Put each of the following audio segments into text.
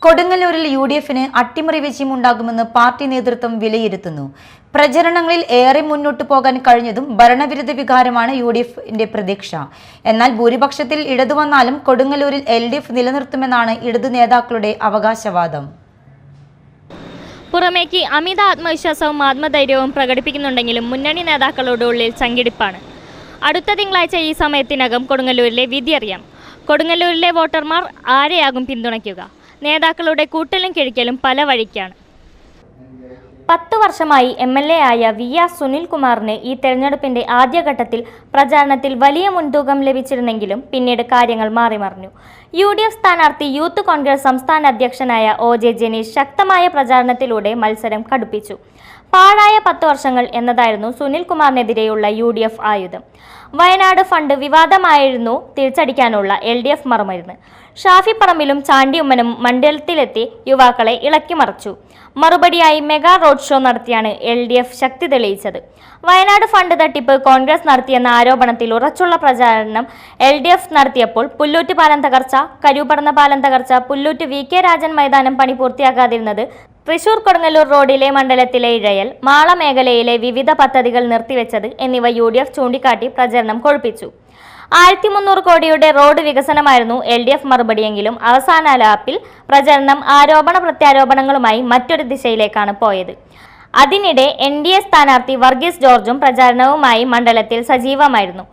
കൊടുങ്ങല്ലൂരിൽ യുഡിഎഫിന് അട്ടിമറി വിജയമുണ്ടാകുമെന്ന് പാർട്ടി നേതൃത്വം വിലയിരുത്തുന്നു. പ്രചരണങ്ങളിൽ ഏറെ മുന്നോട്ടു പോകാൻ കഴിഞ്ഞതും ഭരണവിരുദ്ധ വികാരമാണ് യുഡിഎഫിന്റെ പ്രതീക്ഷ. എന്നാൽ ഭൂരിപക്ഷത്തിൽ ഇടതു വന്നാലും കൊടുങ്ങല്ലൂരിൽ എൽഡിഎഫ് നിലനിർത്തുമെന്നാണ് ഇടതു നേതാക്കളുടെ അവകാശവാദം. പുറമേക്ക് അമിത ആത്മവിശ്വാസവും ആത്മധൈര്യവും പ്രകടിപ്പിക്കുന്നുണ്ടെങ്കിലും മുന്നണി നേതാക്കളുടെ ഉള്ളിൽ ചങ്കിടിപ്പാണ്. അടുത്ത തിങ്കളാഴ്ച ഈ സമയത്തിനകം കൊടുങ്ങല്ലൂരിലെ വിധി അറിയാം. കൊടുങ്ങല്ലൂരിലെ വോട്ടർമാർ ആരെയാകും പിന്തുണയ്ക്കുക? നേതാക്കളുടെ കൂട്ടലും കിഴിക്കലും പല വഴിക്കാണ്. 10 വർഷമായി MLA ആയ VR സുനിൽകുമാറിന് ഈ തെരഞ്ഞെടുപ്പിന്റെ ആദ്യഘട്ടത്തിൽ പ്രചാരണത്തിൽ വലിയ മുൻതൂക്കം ലഭിച്ചിരുന്നെങ്കിലും പിന്നീട് കാര്യങ്ങൾ മാറിമറിഞ്ഞു. UDF സ്ഥാനാർത്ഥി യൂത്ത് കോൺഗ്രസ് സംസ്ഥാന അധ്യക്ഷനായ OJ ജനീഷ് ശക്തമായ പ്രചാരണത്തിലൂടെ മത്സരം കടുപ്പിച്ചു. പാഴായ 10 വർഷങ്ങൾ എന്നതായിരുന്നു സുനിൽകുമാറിനെതിരെയുള്ള UDF ആയുധം. വയനാട് ഫണ്ട് വിവാദമായിരുന്നു തിരിച്ചടിക്കാനുള്ള LDF മറുമരുന്ന്. ഷാഫി പറമ്പിലും ചാണ്ടിയുമ്മനും മണ്ഡലത്തിലെത്തി യുവാക്കളെ ഇളക്കിമറിച്ചു. മറുപടിയായി മെഗാ റോഡ് ഷോ നടത്തിയാണ് LDF ശക്തി തെളിയിച്ചത്. വയനാട് ഫണ്ട് തട്ടിപ്പ് കോൺഗ്രസ് നടത്തിയെന്ന ആരോപണത്തിൽ ഉറച്ചുള്ള പ്രചാരണം LDF നടത്തിയപ്പോൾ പുല്ലൂറ്റ് പാലം തകർച്ച, കരൂപടന്ന പാലം തകർച്ച, പുല്ലൂറ്റ് VK രാജൻ മൈതാനം പണി പൂർത്തിയാക്കാതിരുന്നത്, തൃശൂർ കൊടുങ്ങല്ലൂർ റോഡിലെ മണ്ഡലത്തിലെ ഇഴയൽ, മാള മേഖലയിലെ വിവിധ പദ്ധതികൾ നിർത്തിവെച്ചത് എന്നിവ UDF ചൂണ്ടിക്കാട്ടി പ്രചരണം കൊഴുപ്പിച്ചു. 1300 കോടിയുടെ റോഡ് വികസനമായിരുന്നു LDF മറുപടിയെങ്കിലും അവസാന ലാപ്പിൽ പ്രചരണം ആരോപണ പ്രത്യാരോപണങ്ങളുമായി മറ്റൊരു ദിശയിലേക്കാണ് പോയത്. അതിനിടെ NDA സ്ഥാനാർത്ഥി വർഗീസ് ജോർജും പ്രചാരണവുമായി മണ്ഡലത്തിൽ സജീവമായിരുന്നു.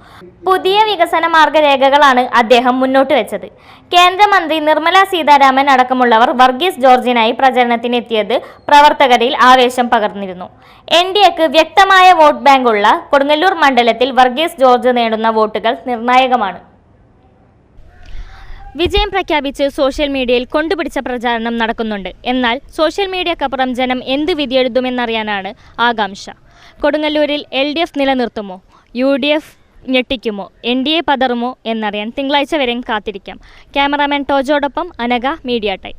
പുതിയ വികസന മാർഗരേഖകളാണ് അദ്ദേഹം മുന്നോട്ട് വെച്ചത്. കേന്ദ്രമന്ത്രി നിർമ്മല സീതാരാമൻ അടക്കമുള്ളവർ വർഗീസ് ജോർജിനായി പ്രചരണത്തിനെത്തിയത് പ്രവർത്തകരിൽ ആവേശം പകർന്നിരുന്നു. NDAക്ക് വ്യക്തമായ വോട്ട് ബാങ്കുള്ള കൊടുങ്ങല്ലൂർ മണ്ഡലത്തിൽ വർഗീസ് ജോർജ് നേടുന്ന വോട്ടുകൾ നിർണായകമാണ്. വിജയം പ്രഖ്യാപിച്ച് സോഷ്യൽ മീഡിയയിൽ കൊണ്ടുപിടിച്ച പ്രചാരണം നടക്കുന്നുണ്ട്. എന്നാൽ സോഷ്യൽ മീഡിയക്കപ്പുറം ജനം എന്ത് വിധിയെഴുതുമെന്നറിയാനാണ് ആകാംക്ഷ. കൊടുങ്ങല്ലൂരിൽ LDF നിലനിർത്തുമോ? UDF ഞെട്ടിക്കുമോ? NDA പതറുമോ എന്നറിയാൻ തിങ്കളാഴ്ച വരെയും കാത്തിരിക്കാം. ക്യാമറാമാൻ ടോജോടൊപ്പം അനഘ, മീഡിയ ടൈം.